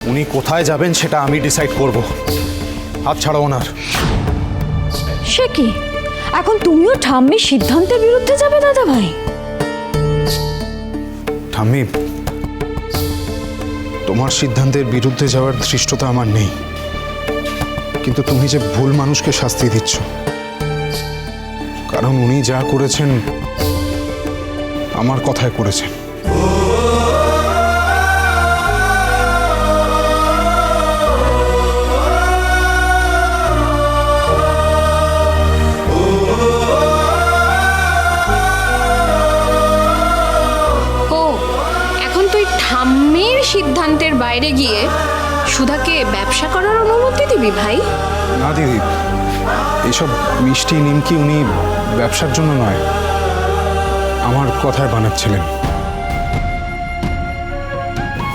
উনি কোথায় যাবেন সেটা আমি ডিসাইড করব। হাত ছাড়ো ওনার। সে কি, এখন তুমিও ঠাম্মির সিদ্ধান্তের বিরুদ্ধে যাবে দাদা ভাই? ঠাম্মি, তোমার সিদ্ধান্তের বিরুদ্ধে যাওয়ার ধৃষ্টতা আমার নেই, কিন্তু তুমি যে ভুল মানুষকে শাস্তি দিচ্ছ। কারণ উনি যা করেছেন আমার কথায় করেছেন। ঠাম্মির সিদ্ধান্তের বাইরে গিয়ে সুধাকে ব্যবসা করার অনুমতি দিবি ভাই? না দিদি, এইসব মিষ্টি নিমকি উনি ব্যবসার জন্য নয়, আমার কথায় বানাচ্ছিলেন।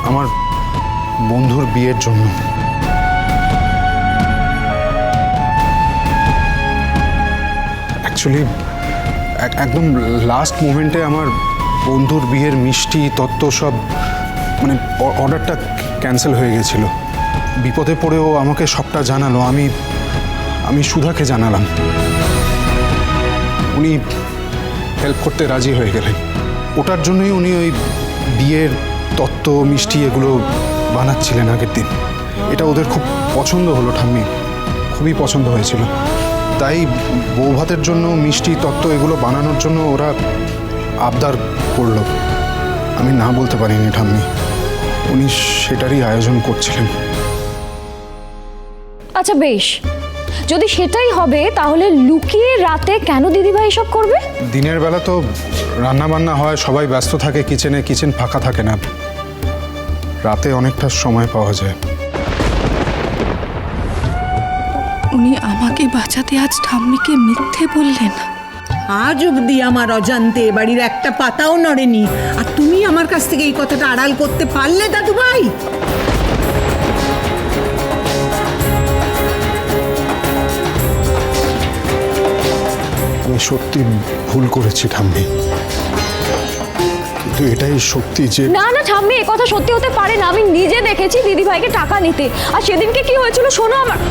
আমার বন্ধুর বিয়ের জন্য। অ্যাকচুয়ালি একদম লাস্ট মোমেন্টে আমার বন্ধুর বিয়ের মিষ্টি তত্ত্ব সব মানে অর্ডারটা ক্যান্সেল হয়ে গেছিল। বিপদে পড়েও আমাকে সবটা জানালো, আমি সুধাকে জানালাম। উনি হেল্প করতে রাজি হয়ে গেলেন। ওটার জন্যই উনি ওই বিয়ের তত্ত্ব মিষ্টি এগুলো বানাচ্ছিলেন আগের দিন। এটা ওদের খুব পছন্দ হলো ঠাম্মি, খুবই পছন্দ হয়েছিল। তাই বৌভাতের জন্য মিষ্টি তত্ত্ব এগুলো বানানোর জন্য ওরা আবদার করলো। আমি না বলতে পারিনি ঠাম্মি, উনি সেটারই আয়োজন করছিলেন। আচ্ছা বেশ, যদি সেটাই হবে তাহলে লুকিয়ে রাতে কেন দিদিভাই এসব করবে? দিনের বেলা তো রান্না বান্না হয়, সবাই ব্যস্ত থাকে কিচেনে, কিচেন ফাঁকা থাকে না। রাতে অনেকটা সময় পাওয়া যায়। উনি আমাকে বাঁচাতে আজ ঠাম্মিকে মিথ্যে বললেন। আজ অবধি আমার অজান্তে বাড়ির একটা পাতাও নড়েনি, আর তুমি আমার কাছ থেকে এই কথাটা আড়াল করতে পারলে দাদু ভাই? আমি সত্যি ভুল করেছি ঠাম্মি, কিন্তু এটাই সত্যি যে না না ঠাম্মি, এ কথা সত্যি হতে পারে না। আমি নিজে দেখেছি দিদিভাইকে টাকা নিতে, আর সেদিনকে কি হয়েছিল শোনো আমার।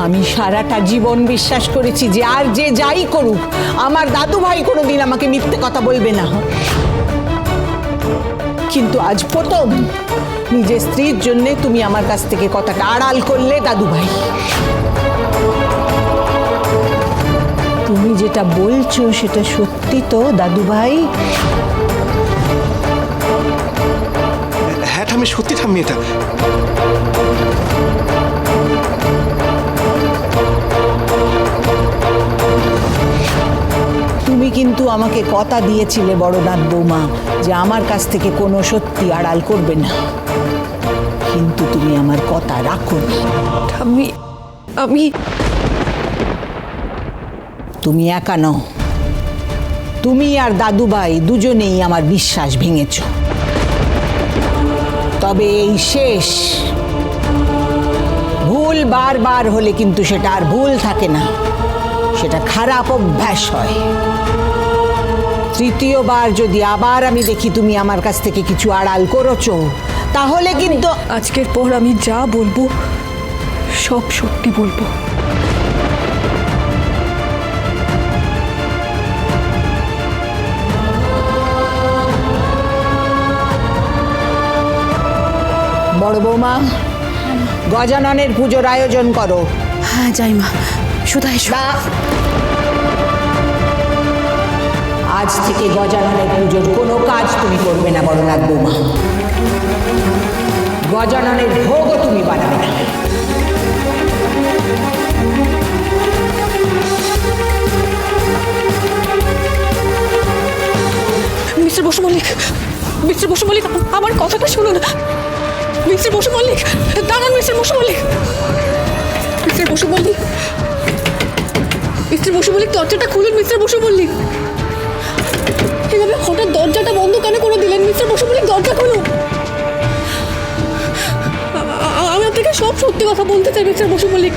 আমি সারাটা জীবন বিশ্বাস করেছি যে আর যে যাই করুক আমার দাদু ভাই কোনোদিন আমাকে মিথ্যে কথা বলবে না, কিন্তু আজ প্রথম নিজের স্ত্রীর জন্য তুমি আমার কাছ থেকে কথাটা আড়াল করলে দাদু ভাই। তুমি যেটা বলছো সেটা সত্যি তো দাদু ভাই? হ্যাঁ ঠাম্মি, সত্যি ঠাম্মি এটা। তুমি কিন্তু আমাকে কথা দিয়েছিলে বড়নাথ বৌমা যে আমার কাছ থেকে কোনো সত্যি আড়াল করবে না, কিন্তু তুমি আমার কথা রাখোনি। ঠাম্মি, তুমি একা নও, তুমি আর দাদুভাই দুজনেই আমার বিশ্বাস ভেঙেছ। তবে এই শেষ। ভুল বারবার হলে কিন্তু সেটা আর ভুল থাকে না, সেটা খারাপ অভ্যাস হয়। তৃতীয়বার যদি আবার আমি দেখি তুমি আমার কাছ থেকে কিছু আড়াল করেছো, তাহলে কিন্তু আজকের পর আমি যা বলবো সব সত্যি বলবো। বড় বৌমা, গজাননের পুজোর আয়োজন করো। হ্যাঁ যাই মা, সুধা এসো। আজ থেকে গজাননের পুজোর কোনো কাজ তুমি করবে না বড়নাথ বৌমা। গজাননের ভোগও তুমি বানাবে না। মিস্টার বসু মল্লিক, মিস্টার বসু মল্লিক, আমার কথাটা শুনুন। মিস্টার বসু মল্লিক, দাঁড়ান Mister Basu Mallick. Mister Basu Mallick, Mister Basu Mallick, দরজাটা খুলুন মিস্টার বসু মল্লিক। এভাবে হঠাৎ দরজাটা বন্ধ কেন করে দিলেন মিস্টার বসু মল্লিক? দরজা খুলুন। আমি আপনাকে সব সত্যি কথা বলতে চাই মিস্টার বসু মল্লিক।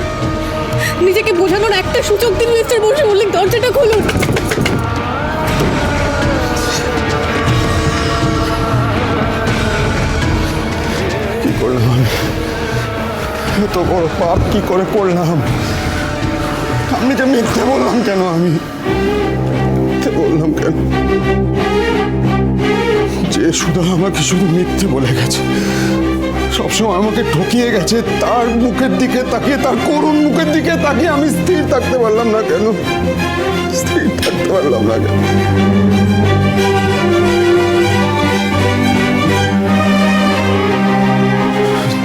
নিজেকে বোঝানোর একটা সুযোগ দিন মিস্টার বসু মল্লিক, দরজাটা খুলুন। করলাম আমি? এত বড় পাপ কি করে করলাম? আপনি যে মিথ্যে বললাম কেন? আমি মিথ্যে বললাম কেন? যে শুধু আমাকে শুধু মিথ্যে বলে গেছে, সবসময় আমাকে ঠকিয়ে গেছে, তার মুখের দিকে তাকিয়ে, তার করুণ মুখের দিকে তাকিয়ে আমি স্থির থাকতে পারলাম না কেন? স্থির থাকতে পারলাম না কেন?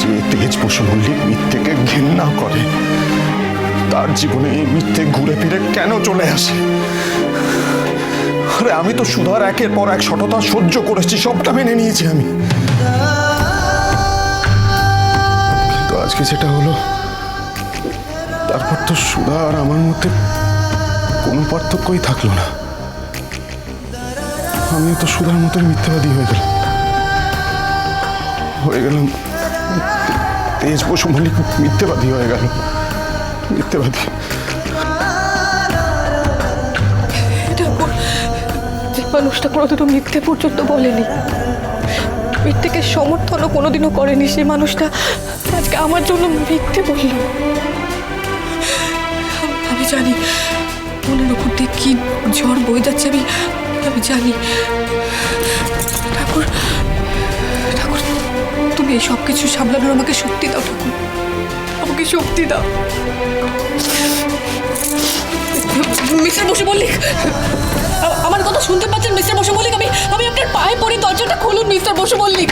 যে তেজ বসু মল্লিক মিথ্যেকে ঘৃণা করে, তার জীবনে এই মিথ্যে ঘুরে ফিরে কেন চলে আসে? আরে আমি তো সুধার একের পর এক সততা সহ্য করেছি, সবটা মেনে নিয়েছি আমি, কিন্তু আজকে যেটা হলো, তারপর তো সুধা আর আমার মধ্যে কোনো পার্থক্যই থাকলো না। আমিও তো সুধার মতো মিথ্যাবাদী হয়ে গেলাম। তেজ বসু মল্লিক মিথ্যেবাদী হয়ে গেল, মিথ্যেবাদী। যে মানুষটা কোনোদিনও মিথ্যে পর্যন্ত বলেনি, মিথ্যেকে সমর্থনও কোনোদিনও করেনি, সেই মানুষটা আজকে আমার জন্য মিথ্যে বলল। আমি জানি মনের ওপর দিয়ে কি ঝড় বয়ে যাচ্ছে, আমি জানি। ঠাকুর, ঠাকুর, তুমি এই সব কিছু সামলানোর আমাকে শক্তি দাও ঠাকুর, আমাকে শক্তি দাও। মিস্টার বসু মল্লিক, আমার কথা শুনতে পাচ্ছেন মিস্টার বসু মল্লিক? আমি আপনার পায়ে পড়ি, দরজাটা খুলুন মিস্টার বসু মল্লিক।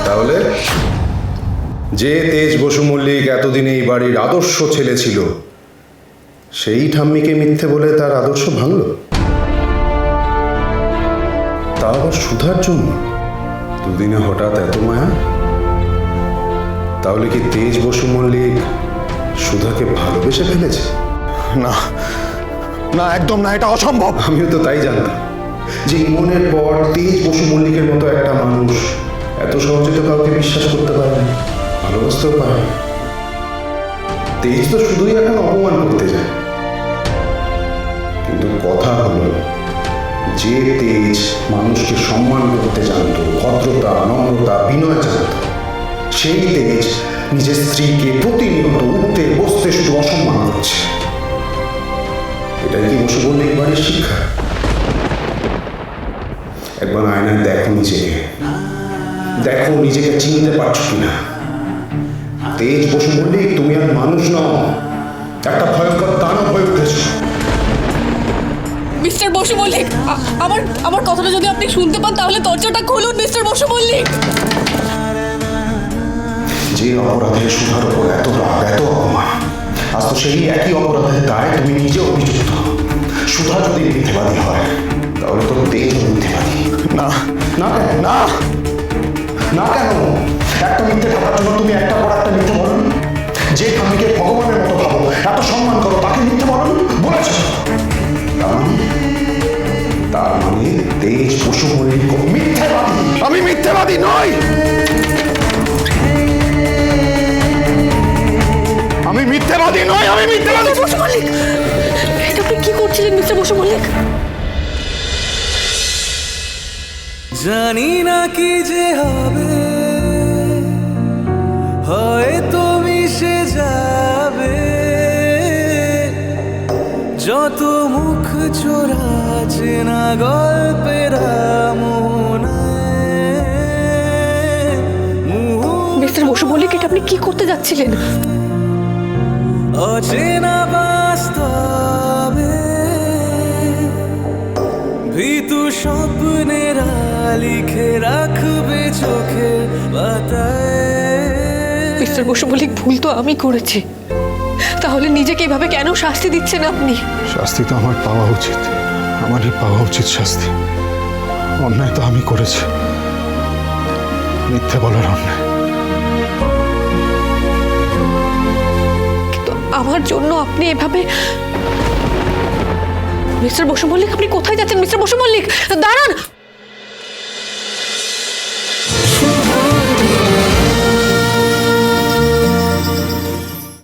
তাহলে যে তেজ বসু মল্লিক এতদিন এই বাড়ির আদর্শ ছেলে ছিল, সেই ঠাম্মিকে মিথ্যে বলে তার আদর্শ ভাঙল, তা আবার সুধার জন্য? দুদিনে হঠাৎ এত মায়া? তাহলে কি তেজ বসু মল্লিক সুধাকে ভালোবেসে ফেলেছে? না না, একদম না, এটা অসম্ভব। আমিও তো তাই জানতাম যে ইমনের পর তেজ বসু মল্লিকের মতো একটা মানুষ এত সহজে তো কাউকে বিশ্বাস করতে পারে না, ভালোবাসতেও পারে না। তেজ তো শুধুই এখন অপমান করতে যায়, কিন্তু কথা হলো, যে তেজ মানুষকে সম্মান করতে জানতো, ভদ্রতা, নম্রতা, বিনয় জানতো, সেই তেজ নিজের স্ত্রীকে প্রতিনিয়ত উঠতে বসতে শুধু অসম্মান করছে। এটাই কি বসু মল্লিক বাড়ির শিক্ষা? একবার আয়নায় দেখো নিজেকে, দেখো নিজেকে চিনতে পারছো কিনা। তেজ বসু মল্লিক, তুমি আর মানুষ নও, একটা ভয়ঙ্কর দানব হয়ে উঠেছো। মিস্টার বসু মল্লিক, আমার কথাটা যদি আপনি শুনতে পান তাহলে দরজাটা খুলুন মিস্টার বসু মল্লিক। যে অপরাধে সুধার ওপর এত রাগ, এত অপমান, আজ তো সেই একই অপরাধের দায় তুমি নিজে অভিযুক্ত। সুধা যদি মিথ্যেবাদী হয়, তাহলে তো তেজ মিথ্যেবাদী। না না না না, কেন? একটা মিথ্যে থাকার জন্য তুমি একটা পর একটা মিথ্যে বলো। যে ঠাম্মিকে ভগবানের মতো ভাবো, এত সম্মান করো, তাকে মিথ্যে বলো বলেছ। তার মানে তেজ বসু মল্লিক মিথ্যেবাদী। আমি মিথ্যেবাদী নই, আমি মিথ্যেবাদী নই, আমি মিথ্যেবাদী। বসু মল্লিক, এটা আপনি কি করছিলেন মিস্টার বসু মল্লিক? জানি না কি যে হবে, হয়তো মিশে যাবে যত মুখ চোরা চেনা গল্পের মিস্টার বসু মল্লিক, এটা আপনি কি করতে যাচ্ছিলেন? অচেনা বাস্তবে ভীতু স্বপ্নেরা লিখে রাখবে চোখে পাতায়। মিস্টার বসু মল্লিক, ভুল তো আমি করেছি, তাহলে নিজেকে এইভাবে কেন শাস্তি দিচ্ছেন আপনি? শাস্তি তো আমার পাওয়া উচিত, আমারই পাওয়া উচিত শাস্তি। অন্যায় তো আমি করেছি, মিথ্যে বলার অন্যায়। কিন্তু আমার জন্য আপনি এভাবে... মিস্টার বসু মল্লিক, আপনি কোথায় যাচ্ছেন? মিস্টার বসু মল্লিক, দাঁড়ান।